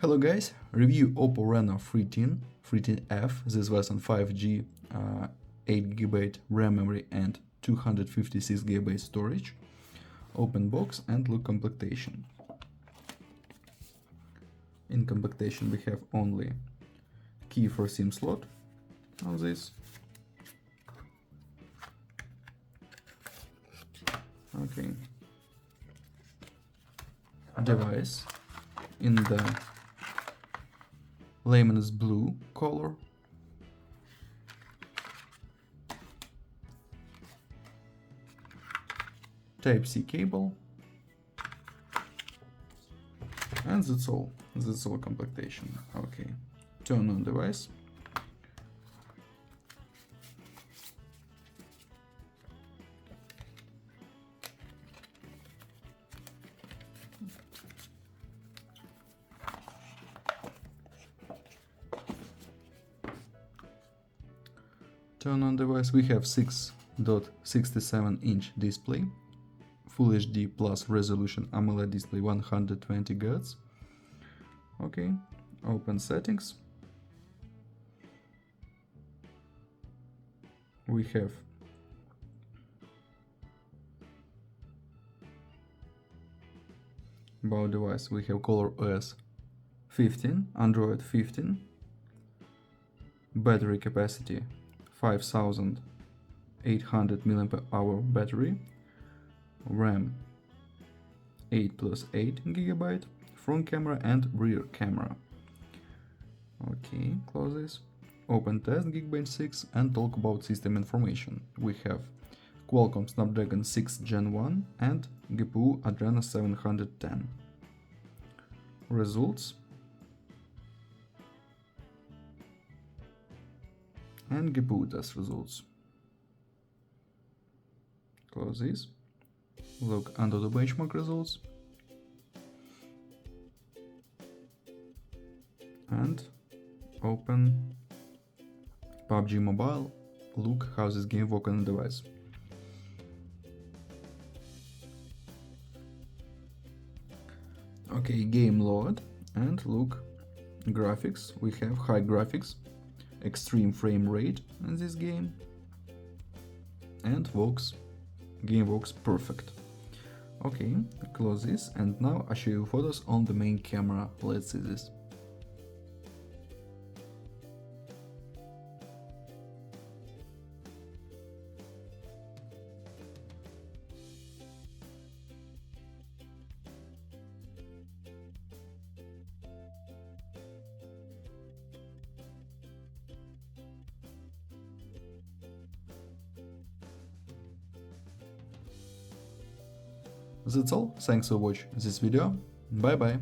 Hello guys, review OPPO Reno13 F. This version 5G, 8GB RAM memory and 256GB storage. Open box and look complementation. In complementation we have only key for SIM slot on this. Okay. Device in the lemon blue color. Type-C cable. And that's all. That's all complementation. Okay. Turn on device. Turn on device. We have 6.67-inch display, Full HD plus resolution AMOLED display 120 Hz. Okay, open settings. We have about device. We have color OS 15, Android 15, battery capacity 5800 mAh battery, RAM 8+8 GB, front camera and rear camera. Okay, close this. Open test Geekbench 6 and talk about system information. We have Qualcomm Snapdragon 6 Gen 1 and GPU Adreno 710. Results and GPU test results. Close this. Look under the benchmark results. And open PUBG Mobile. Look how this game works on the device. Okay, game load and look graphics. We have high graphics, extreme frame rate in this game, and game works perfect. Okay, close this, and now I show you photos on the main camera. Let's see this. That's all. Thanks for watching this video. Bye bye.